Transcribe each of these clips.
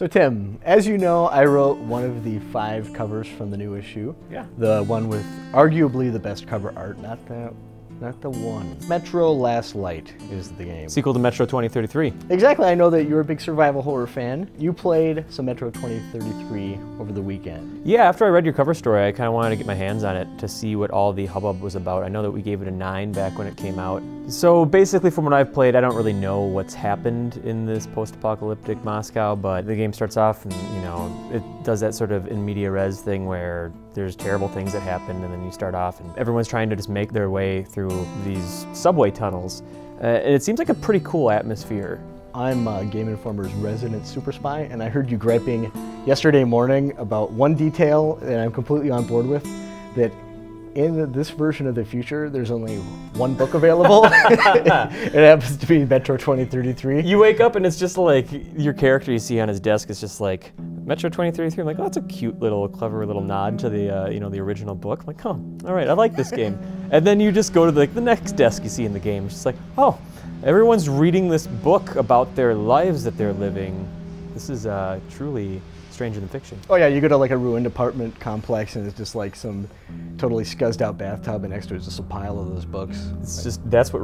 So Tim, as you know, I wrote one of the 5 covers from the new issue. Yeah. The one with arguably the best cover art, not the one. Metro Last Light is the game. Sequel to Metro 2033. Exactly, I know that you're a big survival horror fan. You played some Metro 2033 over the weekend. Yeah, after I read your cover story, I kind of wanted to get my hands on it to see what all the hubbub was about. I know that we gave it a 9 back when it came out. So basically from what I've played, I don't really know what's happened in this post-apocalyptic Moscow, but the game starts off and, you know, it does that sort of in media res thing where there's terrible things that happen and then you start off and everyone's trying to just make their way through these subway tunnels. And it seems like a pretty cool atmosphere. I'm Game Informer's resident super spy, and I heard you griping yesterday morning about one detail that I'm completely on board with, that in this version of the future, there's only one book available. It happens to be Metro 2033. You wake up and it's just like, your character you see on his desk is just like, Metro 2033. I'm like, oh, that's a cute little, clever little nod to the, you know, the original book. I'm like, oh, all right, I like this game. And then you just go to the next desk you see in the game. It's just like, oh, everyone's reading this book about their lives that they're living. This is truly stranger than fiction. Oh yeah, you go to like a ruined apartment complex and it's just like some totally scuzzed out bathtub, and next to it is just a pile of those books. It's just, that's what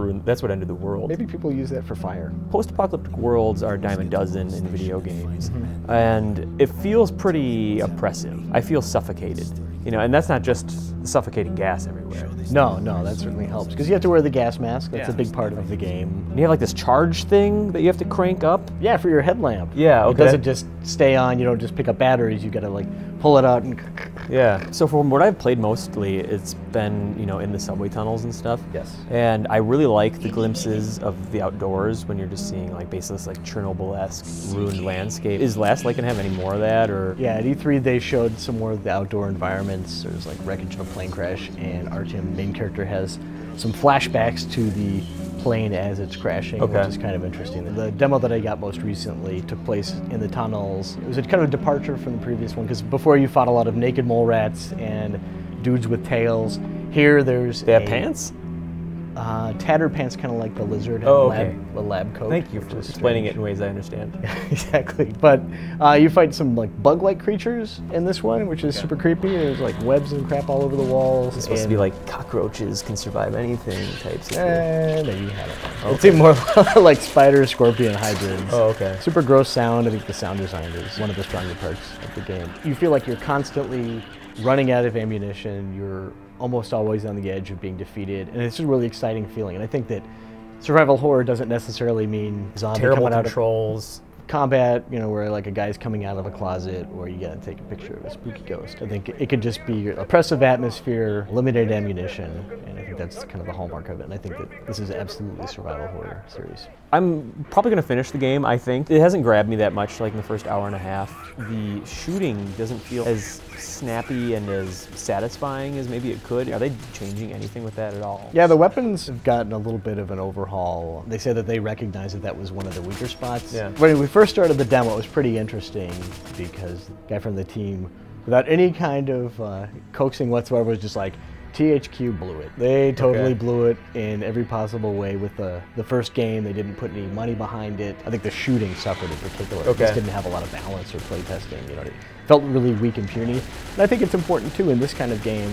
ended the world. Maybe people use that for fire. Post-apocalyptic worlds are a dime a dozen in video games, and it feels pretty oppressive. I feel suffocated, you know, and that's not just suffocating gas everywhere. No, that certainly helps, because you have to wear the gas mask. That's a big part of the game. And you have like this charge thing that you have to crank up. Yeah, for your headlamp. Yeah, okay. It doesn't just stay on, you don't just pick up batteries, you gotta like pull it out and... Yeah, so from what I've played mostly, it's been, you know, in the subway tunnels and stuff. Yes. And I really like the glimpses of the outdoors when you're just seeing like basically this like Chernobyl-esque ruined landscape. Is Last Light gonna have any more of that, or? Yeah, at E3 they showed some more of the outdoor environments. There's like wreckage of a plane crash, and Artyom, main character, has some flashbacks to the plane as it's crashing, which is kind of interesting. The demo that I got most recently took place in the tunnels. It was a kind of a departure from the previous one, because before you fought a lot of naked mole rats and dudes with tails. Here there's They have pants? Tattered pants, kind of like the lizard, the lab coat. Thank you for explaining it in ways I understand. Exactly, but you fight some like bug-like creatures in this one, which is super creepy. There's like webs and crap all over the walls. It's supposed to be like cockroaches can survive anything types of thing. No, you had it. It's even more like spider, scorpion hybrids. Oh, okay. Super gross sound. I think the sound design is one of the stronger parts of the game. You feel like you're constantly running out of ammunition. You're almost always on the edge of being defeated, and it's a really exciting feeling. And I think that survival horror doesn't necessarily mean zombie terrible coming out controls. of combat, you know, where like a guy's coming out of a closet, or you gotta take a picture of a spooky ghost. I think it could just be oppressive atmosphere, limited ammunition, and I think that's kind of the hallmark of it. And I think that this is absolutely a survival horror series. I'm probably gonna finish the game, I think. It hasn't grabbed me that much like in the first hour and a half. The shooting doesn't feel as snappy and as satisfying as maybe it could. Are they changing anything with that at all? Yeah, the weapons have gotten a little bit of an overhaul. They say that they recognize that was one of the weaker spots. Yeah. When we first started the demo, it was pretty interesting, because the guy from the team, without any kind of coaxing whatsoever, was just like, THQ blew it. They totally blew it in every possible way with the first game. They didn't put any money behind it. I think the shooting suffered in particular. It just didn't have a lot of balance or play testing. You know, it felt really weak and puny. And I think it's important too in this kind of game.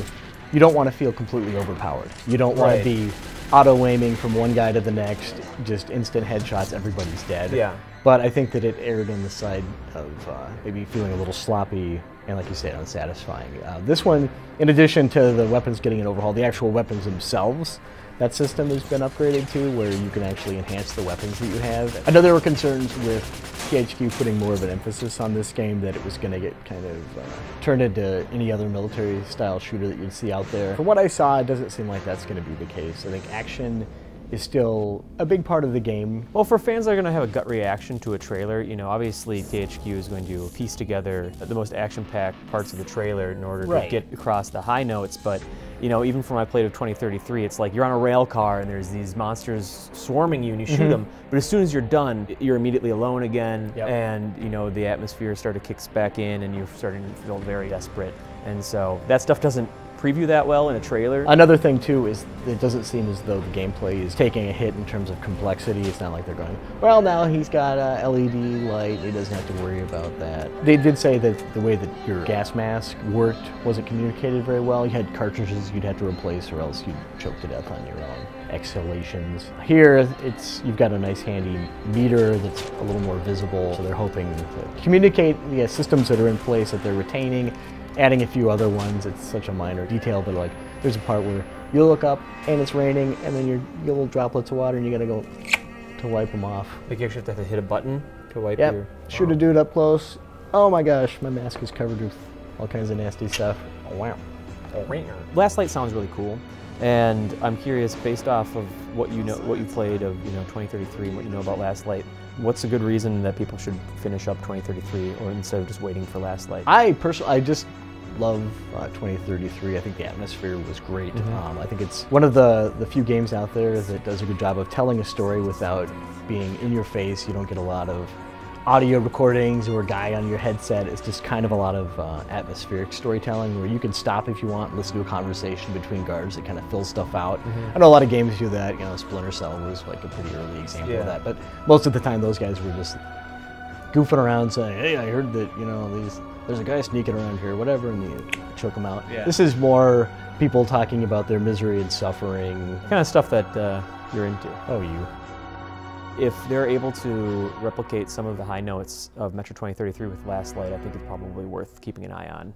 You don't want to feel completely overpowered. You don't want to be auto-aiming from one guy to the next, just instant headshots, everybody's dead. Yeah. But I think that it erred on the side of maybe feeling a little sloppy and, like you said, unsatisfying. This one, in addition to the weapons getting an overhaul, the actual weapons themselves, that system has been upgraded to, where you can actually enhance the weapons that you have. I know there were concerns with THQ putting more of an emphasis on this game, that it was going to get kind of turned into any other military-style shooter that you'd see out there. From what I saw, it doesn't seem like that's going to be the case. I think action is still a big part of the game. Well, for fans that are going to have a gut reaction to a trailer, you know, obviously THQ is going to piece together the most action-packed parts of the trailer in order to get across the high notes, but you know, even from my played of 2033, it's like you're on a rail car and there's these monsters swarming you and you shoot them, but as soon as you're done, you're immediately alone again, and you know, the atmosphere sort of kicks back in and you're starting to feel very desperate. And so that stuff doesn't preview that well in a trailer. Another thing too is it doesn't seem as though the gameplay is taking a hit in terms of complexity. It's not like they're going, well, now he's got a LED light, he doesn't have to worry about that. They did say that the way that your gas mask worked wasn't communicated very well. You had cartridges you'd have to replace or else you'd choke to death on your own exhalations. Here, you've got a nice handy meter that's a little more visible, so they're hoping to communicate the systems that are in place that they're retaining, adding a few other ones. It's such a minor detail, but like there's a part where you look up and it's raining and then your little droplets of water and you gotta go to wipe them off. Like you actually have to hit a button to wipe Yep. your... Shoot a dude up close. Oh my gosh, my mask is covered with all kinds of nasty stuff. Oh, wow. Last Light sounds really cool, and I'm curious, based off of what you know, what you played of 2033, and what you know about Last Light, what's a good reason that people should finish up 2033, or instead of just waiting for Last Light? I just love 2033. I think the atmosphere was great. I think it's one of the few games out there that does a good job of telling a story without being in your face. You don't get a lot of audio recordings or a guy on your headset. It's just kind of a lot of atmospheric storytelling where you can stop if you want and listen to a conversation between guards that kind of fills stuff out. I know a lot of games do that. Splinter Cell was like a pretty early example of that, but most of the time those guys were just goofing around saying, hey, I heard that there's a guy sneaking around here, whatever, and you choke them out. This is more people talking about their misery and suffering. Kind of stuff that you're into. Oh, you. If they're able to replicate some of the high notes of Metro 2033 with Last Light, I think it's probably worth keeping an eye on.